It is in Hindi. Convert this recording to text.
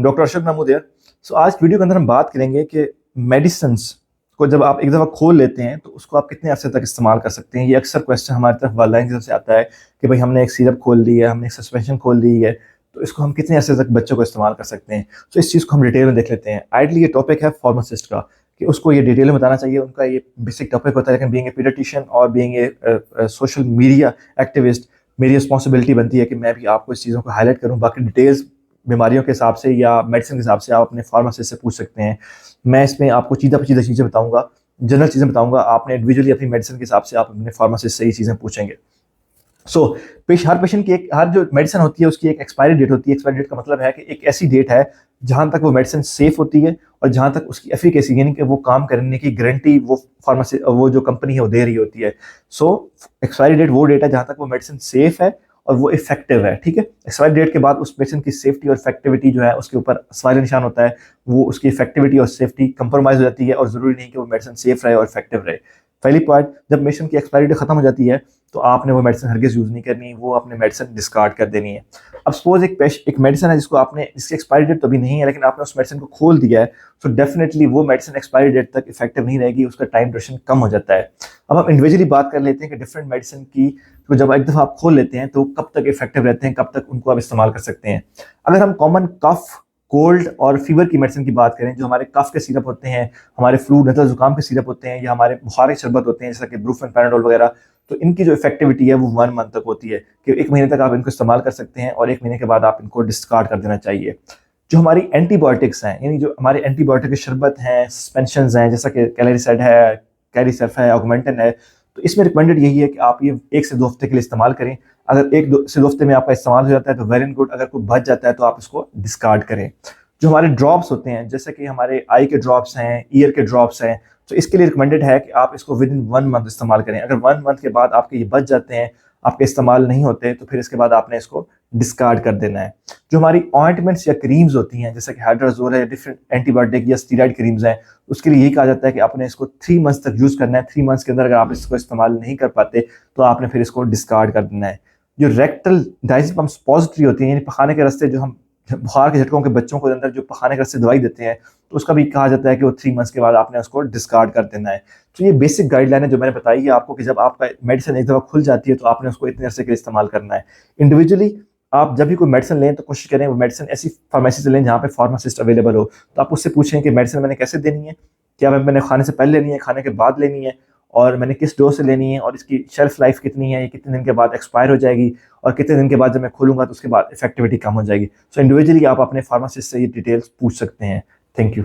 डॉक्टर अरशद महमूद है। आज वीडियो के अंदर हम बात करेंगे कि मेडिसिन को जब आप एक दफ़ा खोल लेते हैं तो उसको आप कितने अरसे तक इस्तेमाल कर सकते हैं। ये अक्सर क्वेश्चन हमारी तरफ वालिदैन की तरफ से आता है कि भाई हमने एक सिरप खोल ली है, हमने एक सस्पेंशन खोल ली है, तो इसको हम कितने अरसे तक बच्चों को इस्तेमाल कर सकते हैं। तो इस चीज़ को हम डिटेल में देख लेते हैं। आइडली ये टॉपिक है फार्मासिस्ट का कि उसको ये डिटेल में बताना चाहिए, उनका ये बेसिक टॉपिक होता है। लेकिन बीइंग ए पीडियाट्रिशियन और being a social media activist, मेरी रिस्पॉन्सिबिलिटी बनती है कि मैं भी आपको इस चीज़ों को हाईलाइट करूँ। बाकी डिटेल्स बीमारियों के हिसाब से या मेडिसिन के हिसाब से आप अपने फार्मासिस्ट से पूछ सकते हैं। मैं इसमें आपको सीधा सीधा चीज़ें बताऊंगा, जनरल चीज़ें बताऊंगा। आपने इंडिविजुअली अपनी मेडिसिन के हिसाब से आप अपने फार्मासिस्ट से ये चीज़ें पूछेंगे। हर पेशेंट की हर जो मेडिसिन होती है उसकी एक एक्सपायरी डेट होती है। एक्सपायरी डेट का मतलब है कि एक ऐसी डेट है जहां तक वो मेडिसिन सेफ होती है और जहां तक उसकी एफिकेसी यानी कि वो काम करने की गारंटी वो जो कंपनी है वो दे रही होती है। एक्सपायरी डेट वो डेट है जहां तक वो मेडिसिन सेफ है और वो इफेक्टिव है। ठीक है, एक्सपायरी डेट के बाद उस मेडिसिन की सेफ्टी और इफेक्टिविटी जो है उसके ऊपर सवाल निशान होता है। वो उसकी इफेक्टिविटी और सेफ्टी कंप्रोमाइज हो जाती है और जरूरी नहीं कि वो मेडिसिन सेफ रहे और इफेक्टिव रहे। पहली पॉइंट, जब मेडिसिन की एक्सपायरी डेट खत्म हो जाती है तो आपने वो मेडिसिन हरगिज यूज नहीं करनी, वो अपने मेडिसिन डिस्कार्ड कर देनी है। अब सपोज एक मेडिसिन है जिसकी एक्सपायरी डेट तो अभी नहीं है, लेकिन आपने उस मेडिसिन को खोल दिया है, तो डेफिनेटली वो मेडिसिन एक्सपायरी डेट तक इफेक्टिव नहीं रहेगी, उसका टाइम ड्यूरेशन कम हो जाता है। अब हम इंडिविजुअली बात कर लेते हैं कि डिफरेंट मेडिसिन की तो जब एक दफा आप खोल लेते हैं तो कब तक इफेक्टिव रहते हैं, कब तक उनको आप इस्तेमाल कर सकते हैं। अगर हम कॉमन कफ, कोल्ड और फीवर की मेडिसिन की बात करें, जो हमारे कफ के सिरप होते हैं, हमारे फ्लू नज़ला जुकाम के सिरप होते हैं, या हमारे बुखार के शरबत होते हैं जैसा कि ब्रूफेन पैराडोल वगैरह, तो इनकी जो इफेक्टिविटी है वो 1 मंथ तक होती है कि 1 महीने तक आप इनको इस्तेमाल कर सकते हैं और 1 महीने के बाद आप इनको डिस्कार्ड कर देना चाहिए। जो हमारी एंटीबायोटिक्स हैं, यानी जो हमारे एंटीबायोटिक के शरबत हैं, सस्पेंशन हैं, जैसा कि कैलेरिसाइड है, कैरिसर्फ है, ऑगमेंटन है, तो इसमें रिकमेंडेड यही है कि आप ये 1 से 2 हफ्ते के लिए इस्तेमाल करें। अगर 1 से 2 हफ्ते में आपका इस्तेमाल हो जाता है तो वेरी गुड, अगर कोई बच जाता है तो आप इसको डिस्कार्ड करें। जो हमारे ड्रॉप्स होते हैं, जैसे कि हमारे आई के ड्रॉप्स हैं, ईयर के ड्रॉप्स हैं, तो इसके लिए रिकमेंडेड है कि आप इसको विद इन 1 मंथ इस्तेमाल करें। अगर 1 मंथ के बाद आपके ये बच जाते हैं, आपके इस्तेमाल नहीं होते, तो फिर इसके बाद आपने इसको डिस्कार्ड कर देना है। जो हमारी ऑइंटमेंट्स या क्रीम्स होती हैं, जैसे कि हाइड्राजोल है, डिफरेंट एंटीबायोटिक या स्टीरॉयड क्रीम्स हैं, उसके लिए यही कहा जाता है कि आपने इसको 3 मंथ्स तक यूज़ करना है। 3 मंथ्स के अंदर अगर आप इसको इस्तेमाल नहीं कर पाते तो आपने फिर इसको डिस्कार्ड कर देना है। जो रेक्टल डाइजेस्टिव सपोजिटरी होती है, यानी पखाने के रास्ते जो हम बुखार के झटकों के बच्चों को अंदर जो पखाने के रास्ते दवाई देते हैं, तो उसका भी कहा जाता है कि वो 3 मंथ्स के बाद आपने उसको डिस्कार्ड कर देना है। तो ये बेसिक गाइडलाइन है जो मैंने बताई है आपको कि जब आपका मेडिसिन एक दफ़ा खुल जाती है तो आपने उसको इतने अरसे के लिए इस्तेमाल करना है। इंडिविजुअली आप जब भी कोई मेडिसिन लें तो कोशिश करें वो मेडिसिन ऐसी फार्मेसी से लें जहाँ पे फार्मासिस्ट अवेलेबल हो। तो आप उससे पूछें कि मेडिसिन मैंने कैसे देनी है, क्या मैंने खाने से पहले लेनी है, खाने के बाद लेनी है, और मैंने किस डोज से लेनी है, और इसकी शेल्फ लाइफ कितनी है, ये कितने दिन के बाद एक्सपायर हो जाएगी, और कितने दिन के बाद जब मैं खोलूंगा तो उसके बाद इफेक्टिविटी कम हो जाएगी। इंडिविजुअली आप अपने फार्मासिस्ट से ये डिटेल्स पूछ सकते हैं। Thank you.